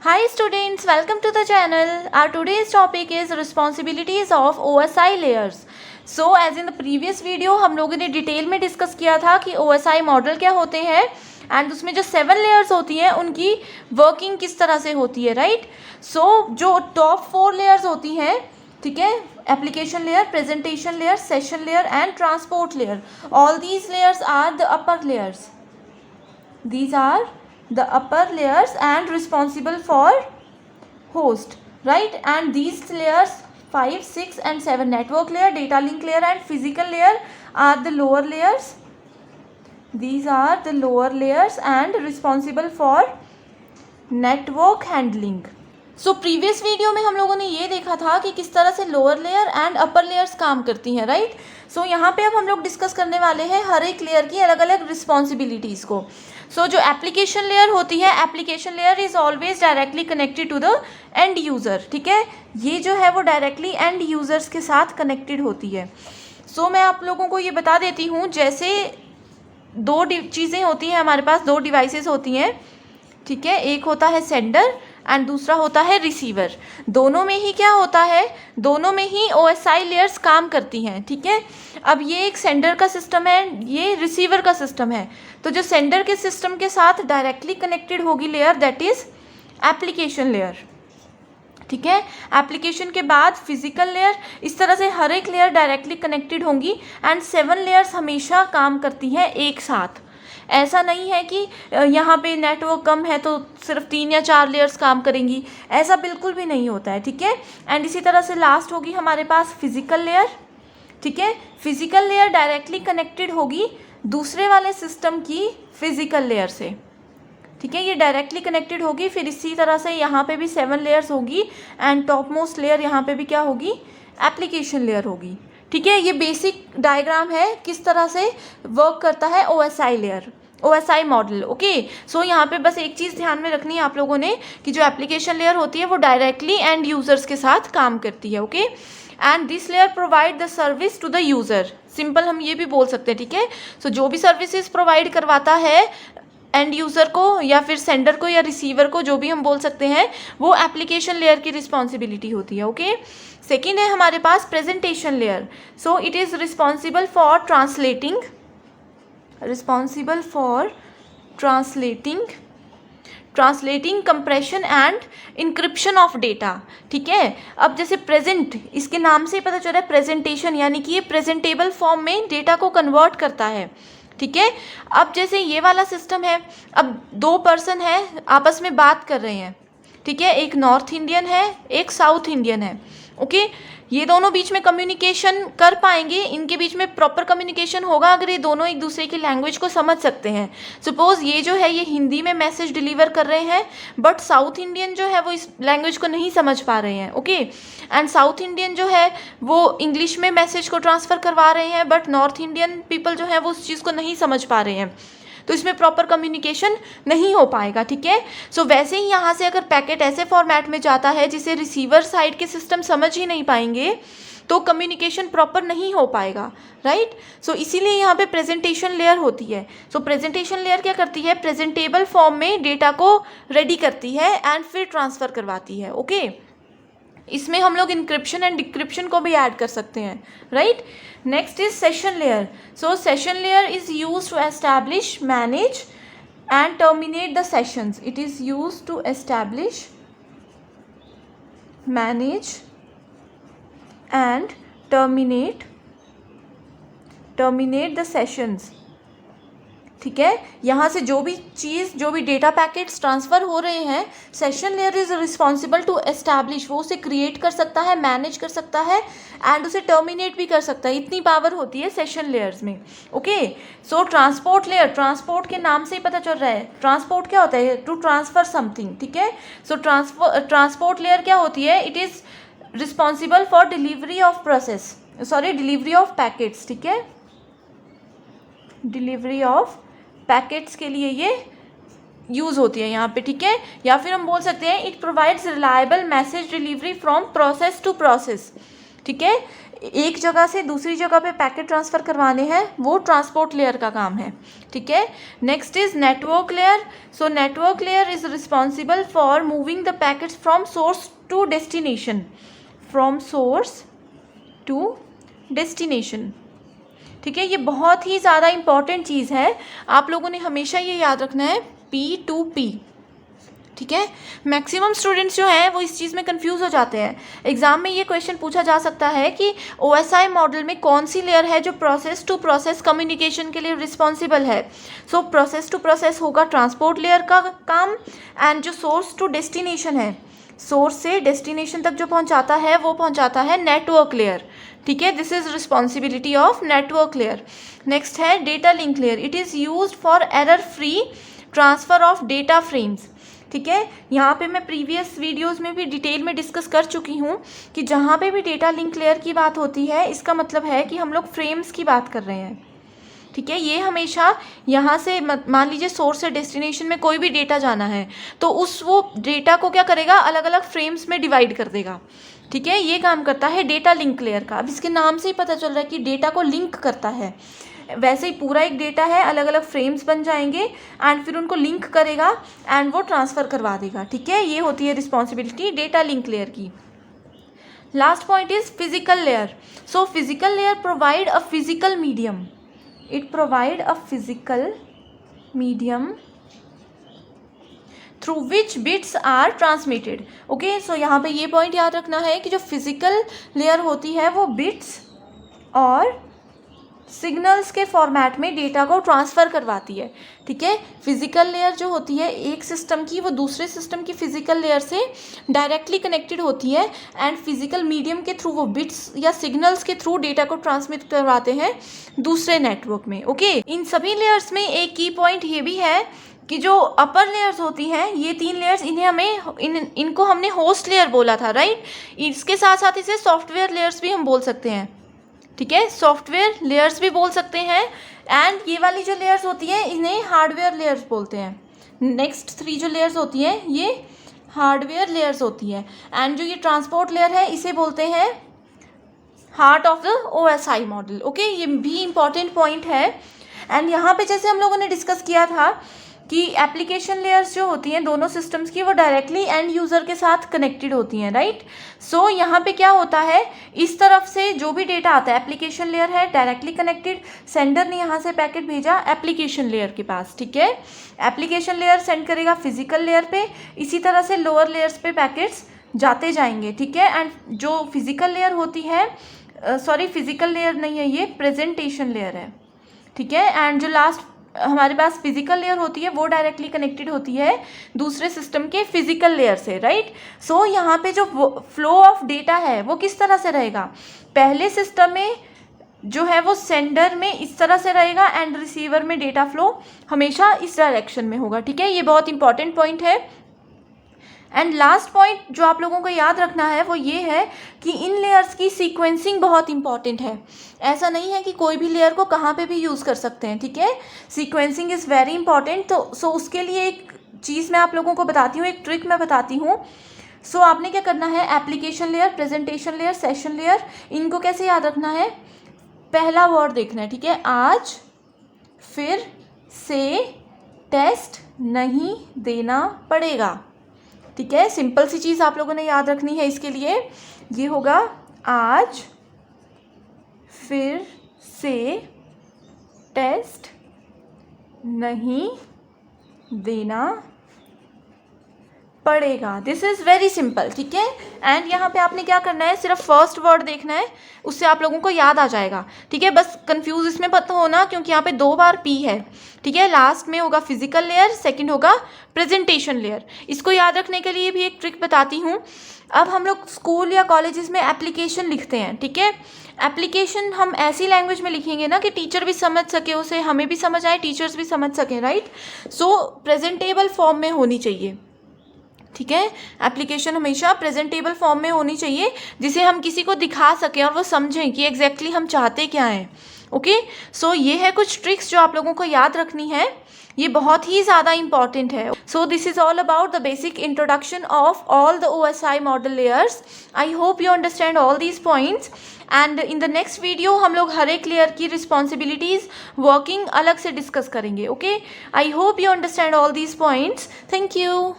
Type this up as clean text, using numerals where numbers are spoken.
Hi students, welcome to the channel. Our today's topic is responsibilities of OSI layers. So as in the previous video हम लोगों ने detail में discuss किया था कि OSI model क्या होते हैं एंड उसमें जो 7 लेयर्स होती हैं उनकी वर्किंग किस तरह से होती है, राइट. सो जो टॉप 4 लेयर्स होती हैं, ठीक है, application layer, presentation layer, session layer and transport layer. All these layers are the upper layers. These are the upper layers and responsible for host, right? And these layers 5, 6 and 7, network layer, data link layer and physical layer, are the lower layers. These are the lower layers and responsible for network handling. So previous video में हम लोगों ने ये देखा था कि किस तरह से lower layer and upper layers काम करती हैं, राइट. सो यहाँ पे अब हम लोग डिस्कस करने वाले हैं हर एक लेयर की अलग अलग रिस्पॉन्सिबिलिटीज़ को. सो जो एप्लीकेशन लेयर होती है, application layer is always directly connected to the end user, ठीक है. ये जो है वो डायरेक्टली एंड यूज़र्स के साथ कनेक्टेड होती है. सो मैं आप लोगों को ये बता देती हूँ, जैसे दो चीज़ें होती हैं हमारे पास, दो डिवाइसेस होती हैं, ठीक है. एक होता है सेंडर एंड दूसरा होता है रिसीवर. दोनों में ही क्या होता है, दोनों में ही OSI लेयर्स काम करती हैं, ठीक है. अब ये एक सेंडर का सिस्टम है, ये रिसीवर का सिस्टम है. तो जो सेंडर के सिस्टम के साथ डायरेक्टली कनेक्टेड होगी layer, that is application layer, ठीक है. एप्लीकेशन के बाद फिजिकल लेयर. इस तरह से हर एक लेयर डायरेक्टली कनेक्टेड होंगी एंड 7 लेयर्स हमेशा काम करती हैं एक साथ. ऐसा नहीं है कि यहाँ पे नेटवर्क कम है तो सिर्फ 3 या 4 लेयर्स काम करेंगी, ऐसा बिल्कुल भी नहीं होता है, ठीक है. एंड इसी तरह से लास्ट होगी हमारे पास फिजिकल लेयर, ठीक है. फिजिकल लेयर डायरेक्टली कनेक्टेड होगी दूसरे वाले सिस्टम की फिजिकल लेयर से, ठीक है. ये डायरेक्टली कनेक्टेड होगी. फिर इसी तरह से यहाँ पे भी 7 लेयर्स होगी एंड टॉप मोस्ट लेयर यहाँ पे भी क्या होगी, एप्लीकेशन लेयर होगी, ठीक है. ये बेसिक डायग्राम है किस तरह से वर्क करता है OSI layer, OSI model, okay. So यहाँ पे बस एक चीज़ ध्यान में रखनी है आप लोगों ने कि जो एप्लीकेशन लेयर होती है वो डायरेक्टली एंड यूज़र्स के साथ काम करती है, okay. And this layer provide the service to the user. Simple हम ये भी बोल सकते हैं, ठीक है. सो जो भी सर्विसेज प्रोवाइड करवाता है एंड यूज़र को या फिर सेंडर को या रिसीवर को, जो भी हम बोल सकते हैं, वो एप्लीकेशन लेयर की रिस्पॉन्सिबिलिटी होती है, ओके. सेकेंड है हमारे पास presentation layer. So it is responsible for translating compression and encryption of data, ठीक है. अब जैसे प्रेजेंट, इसके नाम से ही पता चल रहा है प्रेजेंटेशन, यानी कि ये प्रेजेंटेबल फॉर्म में डेटा को कन्वर्ट करता है, ठीक है. अब जैसे ये वाला सिस्टम है, अब 2 पर्सन हैं आपस में बात कर रहे हैं, ठीक है. एक नॉर्थ इंडियन है, एक साउथ इंडियन है, ओके. ये दोनों बीच में कम्युनिकेशन कर पाएंगे, इनके बीच में प्रॉपर कम्युनिकेशन होगा अगर ये दोनों एक दूसरे की लैंग्वेज को समझ सकते हैं. सपोज ये जो है ये हिंदी में मैसेज डिलीवर कर रहे हैं, बट साउथ इंडियन जो है वो इस लैंग्वेज को नहीं समझ पा रहे हैं, ओके. एंड साउथ इंडियन जो है वो इंग्लिश में मैसेज को ट्रांसफ़र करवा रहे हैं, बट नॉर्थ इंडियन पीपल जो है वो उस चीज़ को नहीं समझ पा रहे हैं, तो इसमें प्रॉपर कम्युनिकेशन नहीं हो पाएगा, ठीक है. सो वैसे ही यहाँ से अगर पैकेट ऐसे फॉर्मेट में जाता है जिसे रिसीवर साइड के सिस्टम समझ ही नहीं पाएंगे, तो कम्युनिकेशन प्रॉपर नहीं हो पाएगा, राइट. सो इसीलिए यहाँ पे प्रेजेंटेशन लेयर होती है. सो प्रेजेंटेशन लेयर क्या करती है, प्रेजेंटेबल फॉर्म में डेटा को रेडी करती है एंड फिर ट्रांसफ़र करवाती है, ओके. इसमें हम लोग इंक्रिप्शन एंड डिक्रिप्शन को भी ऐड कर सकते हैं, right. Next is session layer. So session layer is use to establish, manage and terminate the sessions. It is use to establish, manage and terminate the sessions, ठीक है. यहाँ से जो भी चीज़, जो भी डेटा पैकेट्स ट्रांसफ़र हो रहे हैं, session layer is responsible to establish. वो उसे क्रिएट कर सकता है, मैनेज कर सकता है एंड उसे टर्मिनेट भी कर सकता है. इतनी पावर होती है सेशन लेयर्स में, ओके. सो ट्रांसपोर्ट लेयर, ट्रांसपोर्ट के नाम से ही पता चल रहा है, ट्रांसपोर्ट क्या होता है, टू ट्रांसफ़र समथिंग, ठीक है. सो ट्रांसपोर्ट लेयर क्या होती है, it is responsible for delivery of packets, ठीक है. डिलीवरी ऑफ पैकेट्स के लिए ये यूज़ होती है यहाँ पे, ठीक है. या फिर हम बोल सकते हैं it provides reliable message delivery from process to process, ठीक है. एक जगह से दूसरी जगह पे पैकेट ट्रांसफ़र करवाने हैं, वो ट्रांसपोर्ट लेयर का काम है, ठीक है। Next is network layer. So network layer is responsible for moving the packets from source to destination, from source to destination, ठीक है। ये बहुत ही ज़्यादा इंपॉर्टेंट चीज़ है, आप लोगों ने हमेशा ये याद रखना है, P2P, ठीक है। मैक्सिमम स्टूडेंट्स जो हैं वो इस चीज़ में कंफ्यूज हो जाते हैं। एग्जाम में ये क्वेश्चन पूछा जा सकता है कि OSI मॉडल में कौन सी लेयर है जो प्रोसेस टू प्रोसेस कम्युनिकेशन के लिए रिस्पॉन्सिबल है। सो प्रोसेस टू प्रोसेस होगा ट्रांसपोर्ट लेयर का काम, एंड जो सोर्स टू डेस्टिनेशन है, सोर्स से डेस्टिनेशन तक जो पहुंचाता है वो पहुंचाता है नेटवर्क लेयर, ठीक है। This is responsibility of network layer. Next है data link layer. It is used for error free transfer of data frames, ठीक है। यहाँ पे मैं प्रीवियस वीडियोस में भी डिटेल में डिस्कस कर चुकी हूँ कि जहाँ पे भी डेटा लिंक लेयर की बात होती है, इसका मतलब है कि हम लोग फ्रेम्स की बात कर रहे हैं, ठीक है। ये हमेशा यहाँ से मान लीजिए सोर्स से डेस्टिनेशन में कोई भी डेटा जाना है तो वो डेटा को क्या करेगा, अलग अलग फ्रेम्स में डिवाइड कर देगा, ठीक है। ये काम करता है डेटा लिंक लेयर का। अब इसके नाम से ही पता चल रहा है कि डेटा को लिंक करता है। वैसे ही पूरा एक डेटा है, अलग अलग फ्रेम्स बन जाएंगे एंड फिर उनको लिंक करेगा एंड वो ट्रांसफ़र करवा देगा, ठीक है। ये होती है रिस्पॉन्सिबिलिटी डेटा लिंक लेयर की। Last point is physical layer. So physical layer provide a physical medium, it provide a physical medium through which bits are transmitted, okay. So यहाँ पे ये पॉइंट याद रखना है कि जो फिजिकल लेयर होती है वो बिट्स और सिग्नल्स के फॉर्मेट में डेटा को ट्रांसफ़र करवाती है, ठीक है। फिजिकल लेयर जो होती है एक सिस्टम की, वो दूसरे सिस्टम की फिजिकल लेयर से डायरेक्टली कनेक्टेड होती है एंड फिजिकल मीडियम के थ्रू वो बिट्स या सिग्नल्स के थ्रू डेटा को ट्रांसमिट करवाते हैं दूसरे नेटवर्क में, ओके। इन सभी लेयर्स में एक की पॉइंट ये भी है कि जो अपर लेयर्स होती हैं, ये 3 लेयर्स, इनको हमने होस्ट लेयर बोला था, राइट। इसके साथ साथ इसे सॉफ्टवेयर लेयर्स भी हम बोल सकते हैं, ठीक है। सॉफ्टवेयर लेयर्स भी बोल सकते हैं एंड ये वाली जो लेयर्स होती हैं इन्हें हार्डवेयर लेयर्स बोलते हैं। नेक्स्ट 3 जो लेयर्स होती हैं ये हार्डवेयर लेयर्स होती है एंड जो ये ट्रांसपोर्ट लेयर है इसे बोलते हैं heart of the OSI model, okay. ये भी इंपॉर्टेंट पॉइंट है। एंड यहाँ पे जैसे हम लोगों ने डिस्कस किया था कि एप्लीकेशन लेयर्स जो होती हैं दोनों सिस्टम्स की, वो डायरेक्टली एंड यूज़र के साथ कनेक्टेड होती हैं, राइट। सो यहाँ पे क्या होता है, इस तरफ से जो भी डेटा आता है, एप्लीकेशन लेयर है डायरेक्टली कनेक्टेड, सेंडर ने यहाँ से पैकेट भेजा एप्लीकेशन लेयर के पास, ठीक है। एप्लीकेशन लेयर सेंड करेगा फिजिकल लेयर पे, इसी तरह से लोअर लेयर्स पे पैकेट्स जाते जाएंगे, ठीक है। एंड जो फिजिकल लेयर होती है, सॉरी फिजिकल लेयर नहीं है, ये प्रेजेंटेशन लेयर है, ठीक है। एंड जो लास्ट हमारे पास फिजिकल लेयर होती है वो डायरेक्टली कनेक्टेड होती है दूसरे सिस्टम के फिजिकल लेयर से, राइट। सो यहाँ पे जो फ्लो ऑफ डेटा है वो किस तरह से रहेगा, पहले सिस्टम में जो है वो सेंडर में इस तरह से रहेगा एंड रिसीवर में डेटा फ्लो हमेशा इस डायरेक्शन में होगा, ठीक है। ये बहुत इंपॉर्टेंट पॉइंट है। एंड लास्ट पॉइंट जो आप लोगों को याद रखना है वो ये है कि इन लेयर्स की सीक्वेंसिंग बहुत इंपॉर्टेंट है। ऐसा नहीं है कि कोई भी लेयर को कहाँ पे भी यूज़ कर सकते हैं, ठीक है। Sequencing is very important. तो उसके लिए एक चीज़ मैं आप लोगों को बताती हूँ, एक ट्रिक मैं बताती हूँ। सो आपने क्या करना है, application layer, presentation layer, session layer, इनको कैसे याद रखना है, पहला वर्ड देखना है, ठीक है। आज फिर से टेस्ट नहीं देना पड़ेगा, ठीक है। सिंपल सी चीज़ आप लोगों ने याद रखनी है इसके लिए, ये होगा आज फिर से टेस्ट नहीं देना पड़ेगा। दिस इज़ वेरी सिंपल, ठीक है। एंड यहाँ पे आपने क्या करना है, सिर्फ फर्स्ट वर्ड देखना है, उससे आप लोगों को याद आ जाएगा, ठीक है। बस कंफ्यूज इसमें मत होना क्योंकि यहाँ पे 2 बार P है, ठीक है। लास्ट में होगा फिजिकल लेयर, सेकंड होगा प्रेजेंटेशन लेयर। इसको याद रखने के लिए भी एक ट्रिक बताती हूँ। अब हम लोग स्कूल या कॉलेजेस में एप्लीकेशन लिखते हैं, ठीक है। एप्लीकेशन हम ऐसी लैंग्वेज में लिखेंगे ना कि टीचर भी समझ सके उसे, हमें भी समझ आए, टीचर्स भी समझ सकें, राइट। सो प्रेजेंटेबल फॉर्म में होनी चाहिए, ठीक है। एप्लीकेशन हमेशा प्रेजेंटेबल फॉर्म में होनी चाहिए जिसे हम किसी को दिखा सकें और वो समझें कि एग्जैक्टली हम चाहते क्या हैं, ओके। सो ये है कुछ ट्रिक्स जो आप लोगों को याद रखनी है। ये बहुत ही ज़्यादा इंपॉर्टेंट है। So this is all about the basic introduction of all the OSI model layers. I hope you understand all these points and in the next video हम लोग हर एक लेयर की रिस्पॉन्सिबिलिटीज़ वर्किंग अलग से डिस्कस करेंगे। Okay, I hope you understand all these points. Thank you.